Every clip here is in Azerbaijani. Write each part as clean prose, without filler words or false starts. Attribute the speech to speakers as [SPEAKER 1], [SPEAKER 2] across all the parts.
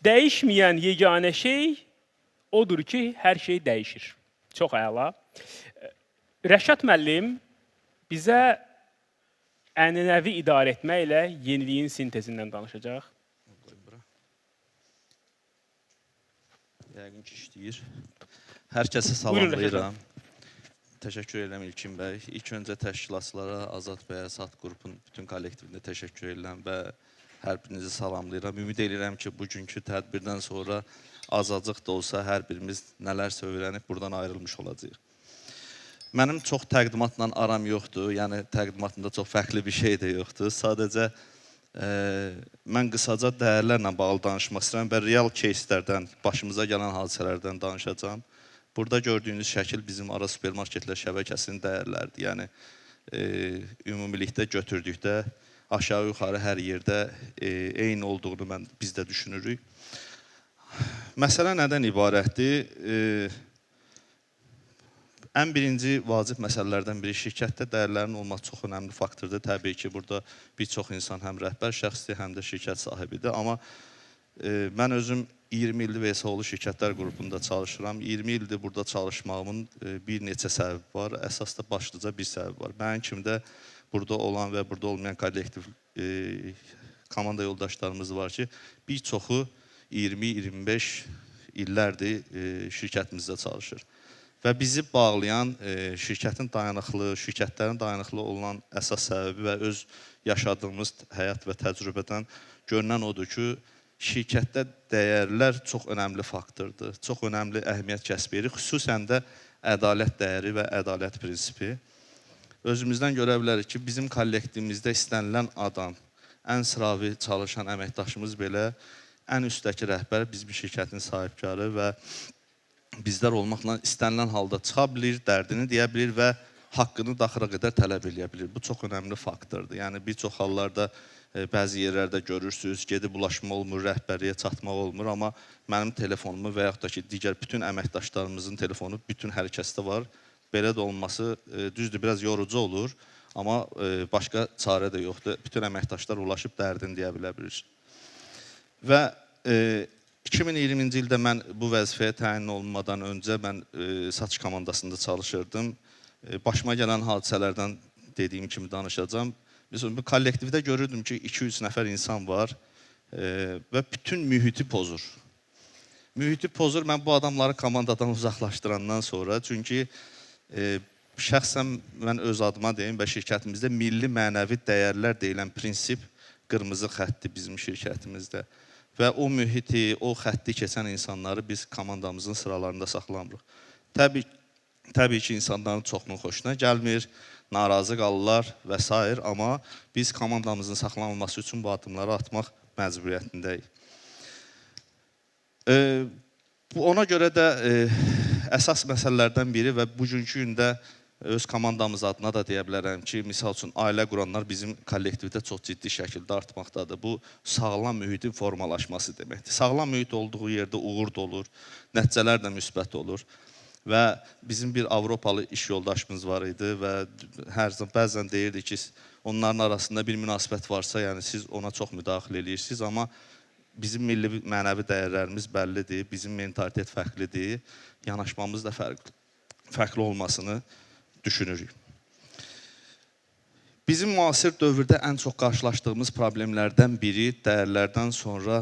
[SPEAKER 1] Dəyişməyən yeganə şey odur ki, hər şey dəyişir. Çox əla. Rəşad müəllim bizə ənənəvi idarə etməklə yeniliyin sintezindən danışacaq.
[SPEAKER 2] Yəqin ki, işləyir. Hər kəsə
[SPEAKER 1] Buyurun Rəşad
[SPEAKER 2] salamlayıram. Təşəkkür edirəm İlkin bəy. İlk öncə təşkilatçılara, Azad bəyə, SAT qrupun bütün kollektivində təşəkkür edirəm və hər birinizi salamlayıram. Ümid edirəm ki, bugünkü tədbirdən sonra azacıq da olsa hər birimiz nələrsə öyrənib buradan ayrılmış olacağıq. Mənim çox təqdimatla aram yoxdur. Yəni təqdimatımda çox fərqli bir şey də yoxdur. Sadəcə mən qısaca dəyərlərlə bağlı danışmaq istəyirəm və real кейslərdən, başımıza gələn hadisələrdən danışacağam. Burada gördüyünüz şəkil bizim Araz Supermarketlər şəbəkəsinin dəyərləridir. Yəni ümumilikdə götürdükdə aşağı-yuxarı hər yerdə eyni olduğunu biz də düşünürük. Məsələ nədən ibarətdir? Ən birinci vacib məsələlərdən biri şirkətdə dəyərlərin olması çox önəmli faktordur. Təbii ki, burada bir çox insan həm rəhbər şəxsdir, həm də şirkət sahibidir. Amma mən özüm 20 ildir VSOğlu şirkətlər qrupunda çalışıram. 20 ildir burada çalışmağımın bir neçə səbəbi var. Əsas da başlıca bir səbəbi var. Mənim kimi də burada olan və burada olmayan kollektiv komanda yoldaşlarımız var ki, bir çoxu 20-25 illərdir şirkətimizdə çalışır. Və bizi bağlayan şirkətlərin dayanıqlı olan əsas səbəbi və öz yaşadığımız həyat və təcrübədən görünən odur ki, şirkətdə dəyərlər çox önəmli faktordur. Çox önəmli əhəmiyyət kəsb edir. Xüsusən də ədalət dəyəri və ədalət prinsipi. Özümüzdən görə bilərik ki, bizim kollektivimizdə istənilən adam, ən sıravi çalışan əməkdaşımız belə ən üstdəki rəhbər bizim şirkətin sahibkarı və bizlər olmaqla istənilən halda çıxa bilir, dərdini deyə bilir və haqqını daxıra qədər tələb edə bilir. Bu çox önəmli faktordur. Yəni bir çox hallarda bəzi yerlərdə görürsünüz, gedib ulaşma olmur, rəhbərliyə çatmaq olmur, amma mənim telefonumu və yaxud da ki, digər bütün əməkdaşlarımızın telefonu bütün hər kəsdə var. Belə də olması düzdür, biraz yorucu olur, amma başqa çarə də yoxdur. Bütün əməkdaşlar ulaşıb dərdini deyə bilir. Və 2020-ci ildə mən bu vəzifəyə təyin olunmadan öncə mən satış komandasında çalışırdım. Başıma gələn hadisələrdən dediyim kimi danışacağım. Mesela bu kollektivdə görürdüm ki, 200 nəfər insan var və bütün mühiti pozur. Mühiti pozur, mən bu adamları komandadan uzaqlaşdırandan sonra, çünki şəxsən mən öz adıma deyim və şirkətimizdə milli mənəvi dəyərlər deyilən prinsip qırmızı xəttdir bizim şirkətimizdə. Və o mühiti, o xətti keçən insanları biz komandamızın sıralarında saxlamırıq. Təbii ki, insanların çoxunun xoşuna gəlmir, narazı qalırlar və s. Amma biz komandamızın saxlanılması üçün bu addımları atmaq məcburiyyətindəyik. Ona görə də əsas məsələlərdən biri və bugünkü gündə öz komandamız adına da deyə bilərəm ki, misal üçün ailə quranlar bizim kollektivdə çox ciddi şəkildə artmaqdadır. Bu sağlam mühitin formalaşması deməkdir. Sağlam mühit olduğu yerdə uğur da olur, nəticələr də müsbət olur. Və bizim bir Avropalı iş yoldaşımız var idi və bəzən deyirdi ki, onların arasında bir münasibət varsa, yəni siz ona çox müdaxilə edirsiniz, amma bizim milli mənəvi dəyərlərimiz bəllidir, bizim mentalitet fərqlidir, yanaşmamız da fərqli olmasını düşünürük. Bizim müasir dövrdə ən çox qarşılaşdığımız problemlərdən biri dəyərlərdən sonra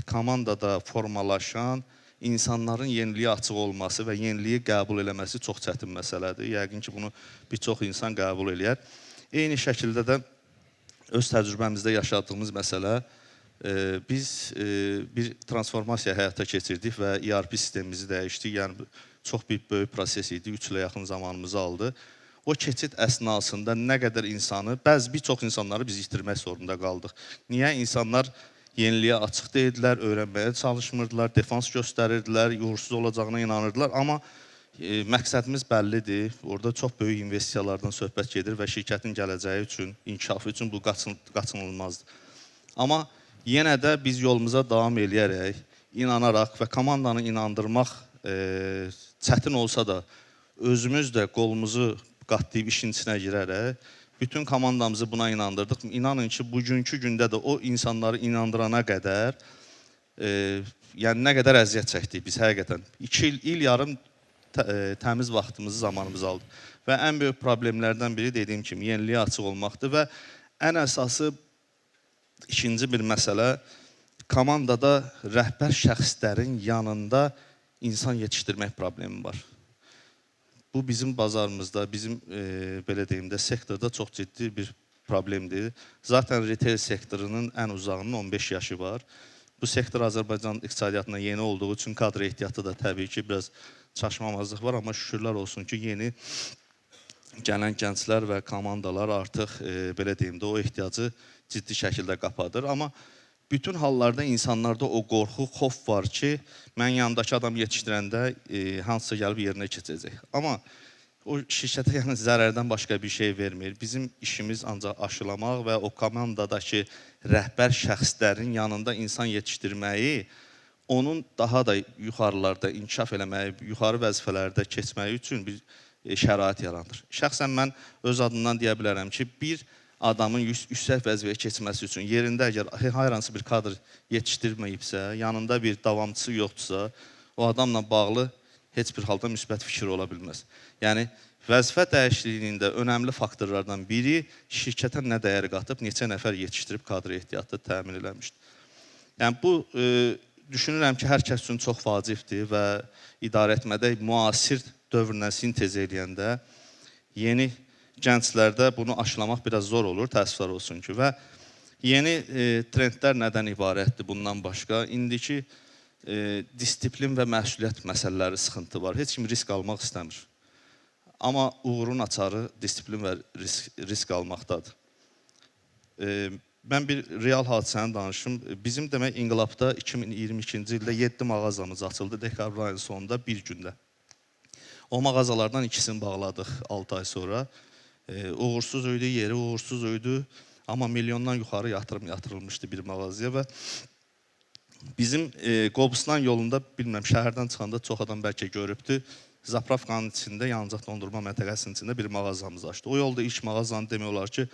[SPEAKER 2] komandada formalaşan insanların yeniliyə açıq olması və yeniliyi qəbul eləməsi çox çətin məsələdir. Yəqin ki, bunu bir çox insan qəbul eləyər. Eyni şəkildə də öz təcrübəmizdə yaşadığımız məsələ, biz bir transformasiya həyata keçirdik və ERP sistemimizi dəyişdik. Yəni, çox bir böyük proses idi, 3 ilə yaxın zamanımızı aldı. O keçid əsnasında nə qədər insanı, bir çox insanları biz itirmək zorunda qaldıq. Niyə? İnsanlar yeniliyə açıq deyildilər, öyrənməyə çalışmırdılar, defans göstərirdilər, uğursuz olacağına inanırdılar. Amma məqsədimiz bəllidir. Orada çox böyük investisiyalardan söhbət gedir və şirkətin gələcəyi üçün, inkişafı üçün bu qaçınılmazdır. Amma yenə də biz yolumuza davam eləyərək, inanaraq və komandanı inandırmaq çətin olsa da, özümüz də qolumuzu qatlayıb işin içinə girərək, bütün komandamızı buna inandırdıq. İnanın ki, bugünkü gündə də o insanları inandırana qədər Yəni nə qədər əziyyət çəkdik biz həqiqətən. 2 il yarım təmiz vaxtımızı, zamanımızı aldı. Və ən böyük problemlərdən biri dediyim kimi yeniliyə açıq olmaqdır və ən əsası ikinci bir məsələ komandada rəhbər şəxslərin yanında insan yetişdirmək problemi var. Bu bizim bazarımızda, bizim belə deyim də sektorda çox ciddi bir problemdir. Zaten retail sektorunun ən uzağının 15 yaşı var. Bu sektor Azərbaycan iqtisadiyyatına yeni olduğu üçün kadr ehtiyatı da təbii ki biraz çaşmamazlıq var, amma şükürlər olsun ki yeni gələn gənclər və komandalar artıq belə deyim də o ehtiyacı ciddi şəkildə qapadır. Amma bütün hallarda insanlarda o qorxu, xof var ki, mən yanındakı adam yetişdirəndə hansısa gəlib yerinə keçəcək. Amma o şirkətə yəni zərərdən başqa bir şey vermir. Bizim işimiz ancaq aşılamaq və o komandadakı rəhbər şəxslərin yanında insan yetişdirməyi, onun daha da yuxarılarda inkişaf eləməyi, yuxarı vəzifələrdə keçməyi üçün bir şərait yaranır. Şəxsən mən öz adından deyə bilərəm ki, bir adamın yüksək vəzifəyə keçməsi üçün yerində əgər hər hansı bir kadr yetişdirməyibsə, yanında bir davamçısı yoxdursa, o adamla bağlı heç bir halda müsbət fikir ola bilməz. Yəni, vəzifə dəyişikliyində önəmli faktorlardan biri şirkətə nə dəyər qatıb, neçə nəfər yetişdirib kadr ehtiyatı təmin eləmişdir. Yəni, bu düşünürəm ki, hər kəs üçün çox vacibdir və idarə etmədə müasir dövrlə sintez eləyəndə yeni gənclərdə bunu aşılamaq biraz zor olur, təəssüflər olsun ki. Və yeni trendlər nədən ibarətdir bundan başqa? İndiki disiplin və məsuliyyət məsələləri sıxıntı var. Heç kim risk almaq istəmir. Amma uğurun açarı disiplin və risk almaqdadır. Mən bir real hadisəni danışım. Bizim demək İnqilabda 2022-ci ildə 7 mağazamız açıldı dekabr ayının sonunda bir gündə. O mağazalardan ikisini bağladıq 6 ay sonra. Uğursuz idi, yeri uğursuz idi. Amma milyondan yuxarı yatırım yatırılmışdı bir mağazaya və bizim Qobustan yolunda, bilməm, şəhərdən çıxanda çox adam bəlkə görübdür. Zapravkanın içində, yanacaq dondurma məntəqəsinin içində bir mağazamız açdı. O yolda ilk mağazanı demək olar ki,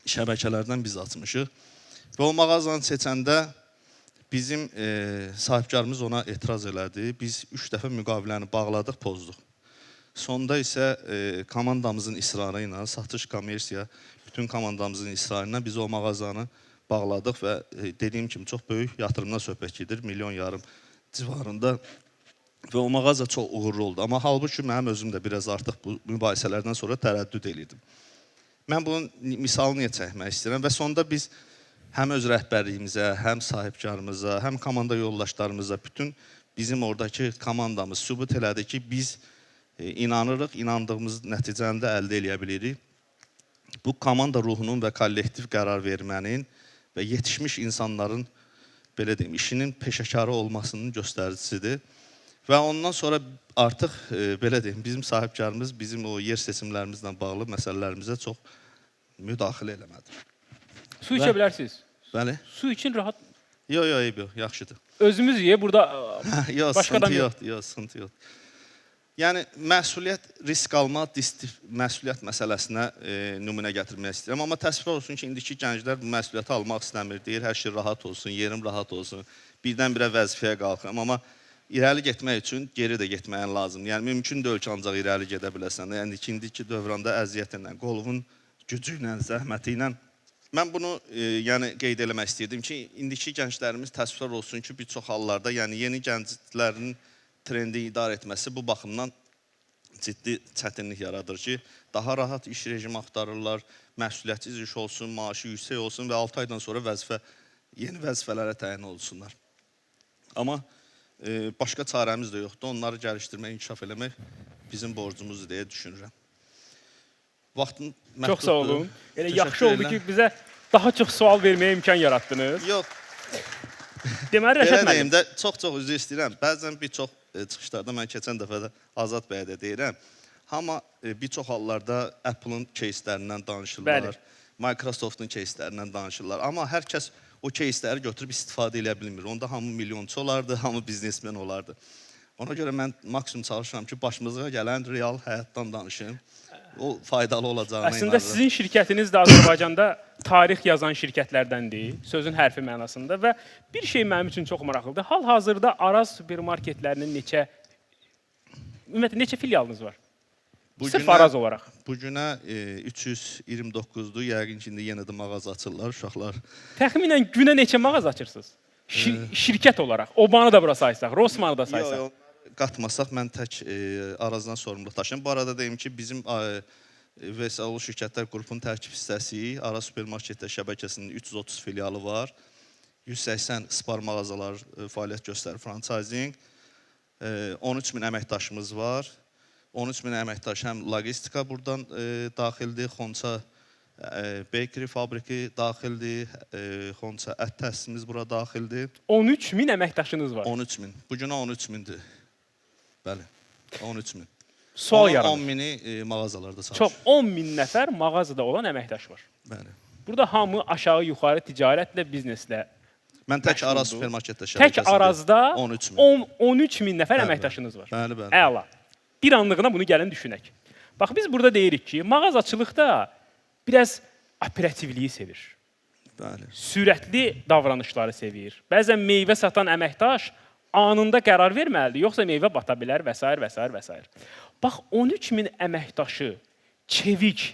[SPEAKER 2] şəbəkələrdən biz açmışıq. Və o mağazanı seçəndə bizim sahibkarımız ona etiraz elədi. Biz 3 dəfə müqaviləni bağladıq, pozduq. Sonda isə komandamızın israrı ilə, satış, kommersiya, bütün komandamızın israrı ilə biz o mağazanı bağladıq və dediyim kimi çox böyük yatırımdan söhbət gedir, milyon yarım civarında və o mağaza çox uğurlu oldu. Amma halbuki mənim özüm də biraz artıq bu mübahisələrdən sonra tərəddüd edirdim. Mən bunun misalını niyə çəkmək istəyirəm və sonda biz həm öz rəhbərliyimizə, həm sahibkarımıza, həm komanda yoldaşlarımıza, bütün bizim oradakı komandamız sübut elədi ki, biz inanırıq, inandığımız nəticəni də əldə eləyə bilirik. Bu komanda ruhunun və kollektiv qərar vermənin və yetişmiş insanların belə deyim, işinin peşəkarı olmasının göstəricisidir. Və ondan sonra artıq belə deyim, bizim sahibkarımız bizim o yer seçimlərimizlə bağlı məsələlərimizə çox müdaxilə eləmədi.
[SPEAKER 1] Su içə bilərsiniz.
[SPEAKER 2] Bəli.
[SPEAKER 1] Su için rahat.
[SPEAKER 2] Yox, yaxşıdır.
[SPEAKER 1] Özümüz ye, burada başqa adam yox.
[SPEAKER 2] Yox, sıxıntı yox. Yəni, məsuliyyət, risk alma, məsuliyyət məsələsinə nümunə gətirmək istəyirəm. Amma təəssüflər olsun ki, indiki gənclər bu məsuliyyəti almaq istəmir. Deyir, hər şey rahat olsun, yerim rahat olsun. Birdən-birə vəzifəyə qalxıram. Amma irəli getmək üçün geri də getməyin lazım. Yəni, mümkün deyil ki, ancaq irəli gedə biləsən. Yəni, indiki dövranda əziyyət ilə, qolunun gücü ilə, zəhməti ilə. Mən bunu qeyd eləmək istəyirdim ki, indiki gənclərimiz təəssüflər olsun ki, bir çox hallarda, yəni yeni gənclərin trendi idarə etməsi bu baxımdan ciddi çətinlik yaradır ki, daha rahat iş rejimi axtarırlar, məsuliyyətsiz iş olsun, maaşı yüksək olsun və 6 aydan sonra yeni vəzifələrə təyin olsunlar. Amma başqa çarəmiz də yoxdur. Onları gəlişdirmək, inkişaf eləmək bizim borcumuzdur deyə düşünürəm. Vaxtın məhduddur.
[SPEAKER 1] Çox sağ olun. Elə yaxşı oldu ki, bizə daha çox sual verməyə imkan yarattınız.
[SPEAKER 2] Yox.
[SPEAKER 1] Deməli, Rəşad müəllim.
[SPEAKER 2] Belə deyim də, çox üzr istəyirəm. Bəzən bir çox çıxışlarda mən keçən dəfə də Azad bəyə də deyirəm. Amma bir çox hallarda Apple-ın кейslərindən danışırlar, Microsoft-un кейslərindən danışırlar. Amma hər kəs o кейsləri götürüb istifadə edə bilmir. Onda hamı milyonçu olardı, hamı biznesmen olardı. Ona görə mən maksimum çalışıram ki, başımıza gələn real həyatdan danışım. O faydalı olacağına inanırım.
[SPEAKER 1] Əslində sizin şirkətiniz də Azərbaycanda tarix yazan şirkətlərdəndir, sözün hərfi mənasında və bir şey mənim üçün çox maraqlıdır. Hal-hazırda Araz supermarketlərinin ümumiyyətlə neçə filialınız var? Sırf Araz olaraq.
[SPEAKER 2] Bu günə 329-dur. Yəqin ki, indi yenə də mağaza açırlar uşaqlar.
[SPEAKER 1] Təxminən günə neçə mağaza açırsınız? Şirkət olaraq. Obanı da bura saysaq, Rossmanı da saysaq.
[SPEAKER 2] Yox, qatmasaq mən tək Arazdan sorumluluq daşıyım. Bu arada deyim ki, bizim VSAO şirkətlər qrupunun tərkib hissəsi Araz supermarketlər şəbəkəsinin 330 filialı var. 180 spar mağazalar fəaliyyət göstərir, franchising. 13 min əməkdaşımız var. 13 min əməkdaş həm logistika buradan daxildir, Xonça bakery fabriki daxildir, Xonça ət təsisimiz bura daxildir.
[SPEAKER 1] 13 min əməkdaşınız var.
[SPEAKER 2] 13 min. Bu günə 13 mindir. Bəli, 13 min.
[SPEAKER 1] Sual yaranır.
[SPEAKER 2] 10 mini mağazalarda çalışır.
[SPEAKER 1] Çox, 10 min nəfər mağazada olan əməkdaş var.
[SPEAKER 2] Bəli.
[SPEAKER 1] Burada hamı aşağı-yuxarı ticarətlə, bizneslə.
[SPEAKER 2] Mən tək Araz supermarketdə şəbəkəsində.
[SPEAKER 1] Tək Arazda 13 min nəfər əməkdaşınız var.
[SPEAKER 2] Bəli, bəli.
[SPEAKER 1] Əla. Bir anlığına bunu gəlin düşünək. Bax, biz burada deyirik ki, mağazaçılıqda biraz operativliyi sevir.
[SPEAKER 2] Bəli.
[SPEAKER 1] Sürətli davranışları sevir. Bəzən meyvə satan əməkdaş anında qərar verməlidir, yoxsa meyvə bata bilər və s. və s. və s. Bax, 13 min əməkdaşı çevik,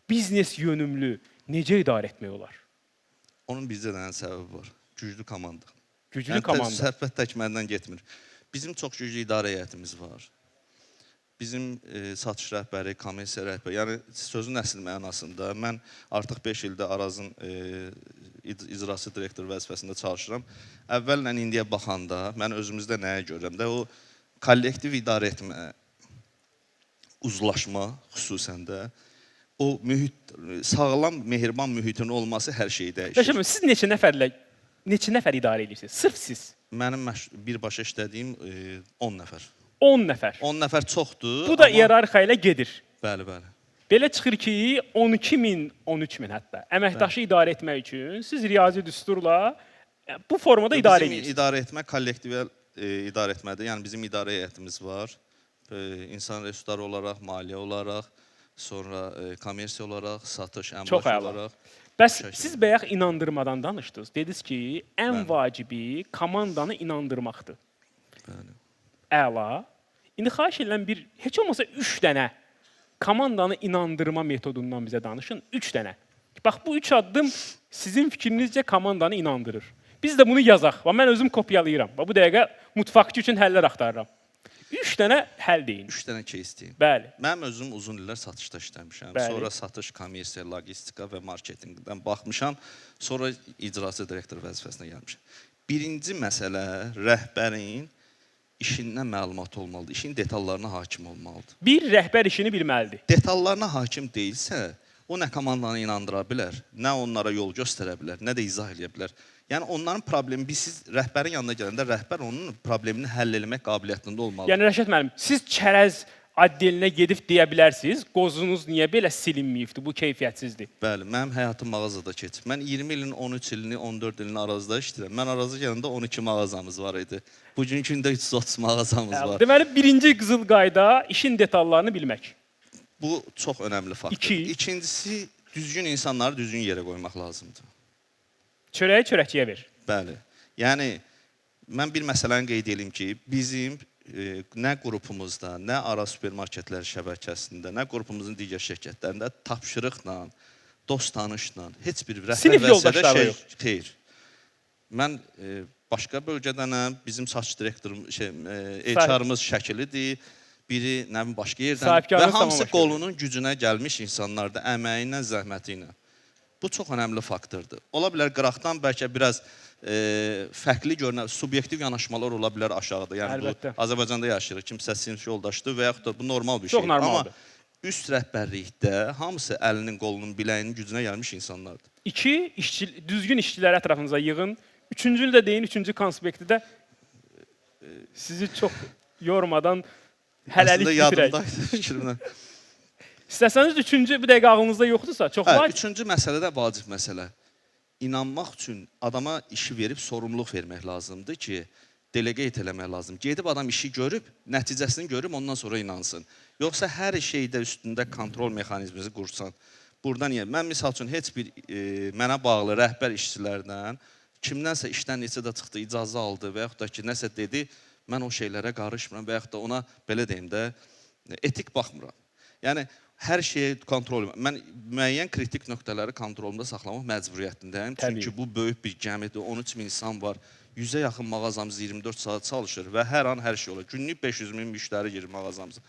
[SPEAKER 1] biznes yönümlü necə idarə etmək olar?
[SPEAKER 2] Onun bizdə də səbəbi var. Güclü komanda.
[SPEAKER 1] Güclü komanda.
[SPEAKER 2] Söhbət tək məndən getmir. Bizim çox güclü idarə heyətimiz var. Bizim satış rəhbəri, kommersiya rəhbəri, yəni sözün əsl mənasında mən artıq 5 ildə Arazın icrası direktor vəzifəsində çalışıram. Əvvəllə indiyə baxanda mən özümüzdə nəyə görürəm də o kollektiv idarə etmə, uzlaşma xüsusən də o mühit, sağlam, mehriban mühitin olması hər şeyi dəyişir.
[SPEAKER 1] Yaşamın, siz neçə nəfər idarə edirsiniz? Sırf siz.
[SPEAKER 2] Mənim birbaşa işlədiyim 10 nəfər.
[SPEAKER 1] 10 nəfər.
[SPEAKER 2] 10 nəfər çoxdur.
[SPEAKER 1] Bu da iyerarxiya ilə gedir.
[SPEAKER 2] Bəli, bəli.
[SPEAKER 1] Belə çıxır ki, 12 min, 13 min hətta əməkdaşı idarə etmək üçün siz riyazi düsturla bu formada idarə edirsiniz.
[SPEAKER 2] Bizim idarə etmə kollektiv idarə etmədir. Yəni bizim idarə heyətimiz var. İnsan resursları olaraq, maliyyə olaraq, sonra kommersiya olaraq, satış, əmlak olaraq.
[SPEAKER 1] Bəs siz bayaq inandırmadan danışdınız. Dediniz ki, ən vacibi komandanı inandırmaqdır.
[SPEAKER 2] Bəli.
[SPEAKER 1] Əla. İndi xahiş edirəm heç olmasa 3 dənə komandanı inandırma metodundan bizə danışın. 3 dənə. Bax, bu 3 addım sizin fikrinizcə komandanı inandırır. Biz də bunu yazaq. Mən özüm kopyalayıram. Bu dəqiqə mutfaqçı üçün həllər axtarıram. 3 dənə həll deyin.
[SPEAKER 2] 3 dənə case deyim.
[SPEAKER 1] Bəli.
[SPEAKER 2] Mənim özüm uzun illər satışda işləmişəm.
[SPEAKER 1] Bəli.
[SPEAKER 2] Sonra satış, kommersiya, logistika və marketinqdən baxmışam. Sonra icrası direktor vəzifəsinə gəlmişəm. Birinci məsələ rəhbərin işindən məlumat olmalıdır. İşin detallarına hakim olmalıdır.
[SPEAKER 1] Bir rəhbər işini bilməlidir.
[SPEAKER 2] Detallarına hakim deyilsə, o nə komandanı inandıra bilər, nə onlara yol göstərə bilər, nə də izah edə bilər. Yəni onların problemi, siz rəhbərin yanına gələndə rəhbər onun problemini həll etmək qabiliyyətində olmalıdır.
[SPEAKER 1] Yəni Rəşad müəllim, siz çərəz addelinə gedib deyə bilərsiniz, qozunuz niyə belə silinməyibdir, bu keyfiyyətsizdir.
[SPEAKER 2] Bəli, mənim həyatım mağazada keçib. Mən 20 ilin 13 ilini, 14 ilini Arazda işləyirəm. Mən Arazda gələndə 12 mağazamız var idi. Bugünkü gündə 330 mağazamız var.
[SPEAKER 1] Deməli, birinci qızıl qayda işin detallarını bilmək.
[SPEAKER 2] Bu çox önəmli faktor. İkincisi, düzgün insanları düzgün yerə qoymaq lazımdır.
[SPEAKER 1] Çörəyi çörəkçiyə ver.
[SPEAKER 2] Bəli. Yəni, mən bir məsələni qeyd edeyim ki, bizim nə qrupumuzda, nə Araz supermarketlər şəbəkəsində, nə qrupumuzun digər şirkətlərində tapşırıqla, dost tanışla, heç bir
[SPEAKER 1] sinif yoldaşları yox.
[SPEAKER 2] Xeyr. Mən başqa bölgədənəm, bizim satış direktorum, HR-ımız şəkilidir, biri nə bilim başqa yerdən və hamısı qolunun gücünə gəlmiş insanlardır, əməyi ilə, zəhməti ilə. Bu çox önəmli faktordur. Ola bilər qıraqdan bəlkə biraz fərqli görünən, subyektiv yanaşmalar ola bilər aşağıda. Yəni bu Azərbaycanda yaşayırıq, kimsə sinif yoldaşdır və yaxud da bu normal bir şey.
[SPEAKER 1] Çox normaldır.
[SPEAKER 2] Amma üst rəhbərlikdə hamısı əlinin, qolunun, biləyinin gücünə gəlmiş insanlardır.
[SPEAKER 1] 2, düzgün işçiləri ətrafınıza yığın. 3-cünü də deyin, 3-cü konspektdə sizi çox yormadan hələlik bitirək.
[SPEAKER 2] Əslində yadımdaydı fikrimdən.
[SPEAKER 1] İstəsəniz 3-cü bir dəqiqə ağlınızda yoxdursa, çox var.
[SPEAKER 2] 3-cü məsələ də vacib məsələ. İnanmaq üçün adama işi verib sorumluluq vermək lazımdır ki, deleqat eləmək lazım. Gedib adam işi görüb, nəticəsini görüb, ondan sonra inansın. Yoxsa hər şeydə üstündə kontrol mexanizmimizi qursan, Burada niyə? Mən misal üçün heç bir mənə bağlı rəhbər işçilərdən kimdənsə işdən neçə də çıxdı, icazə aldı və yaxud da ki, nəsə dedi, mən o şeylərə qarışmıram və yaxud da ona, belə deyim də, etik baxmıram. Yəni, hər şeyi kontrol edirəm. Mən müəyyən kritik nöqtələri kontrolumda saxlamaq məcburiyyətindəyim. Çünki bu böyük bir gəmidir, 13 min insan var, 100-ə yaxın mağazamız 24 saat çalışır və hər an hər şey olur. Günlük 500 min müştəri girir mağazamıza.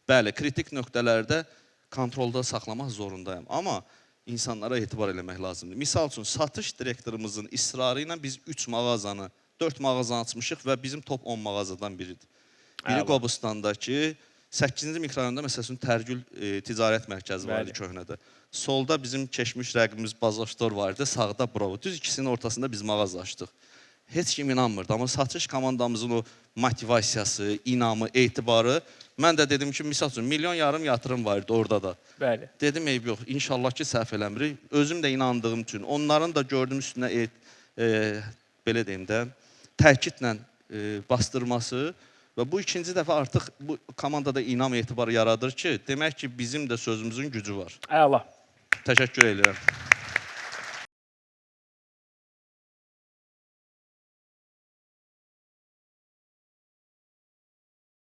[SPEAKER 2] Bəli, kritik nöqtələrdə kontrolda saxlamaq zorundayım. Amma insanlara etibar eləmək lazımdır. Misal üçün, satış direktorumuzun ısrarı ilə biz 3 mağazanı, 4 mağazanı açmışıq və bizim top 10 mağazadan biridir. Biri Qobustandakı, 8-ci mikrorayonda məsələn Tərgül ticarət mərkəzi var idi köhnədə. Solda bizim keçmiş rəqibimiz Bazostor var idi, sağda Bravo. Düz ikisinin ortasında biz mağaza açdıq. Heç kim inanmırdı, amma satış komandamızın o motivasiyası, inamı, etibarı, mən də dedim ki, misal üçün, milyon yatırım var idi orada da.
[SPEAKER 1] Bəli.
[SPEAKER 2] Dedim, eyb yox, inşallah ki, səhv eləmirik. Özüm də inandığım üçün, onların da gördüyüm üstünə, belə deyim də, təkidlə bastırması və bu ikinci dəfə artıq bu komandada inam etibarı yaradır ki, demək ki, bizim də sözümüzün gücü var.
[SPEAKER 1] Əla.
[SPEAKER 2] Təşəkkür edirəm.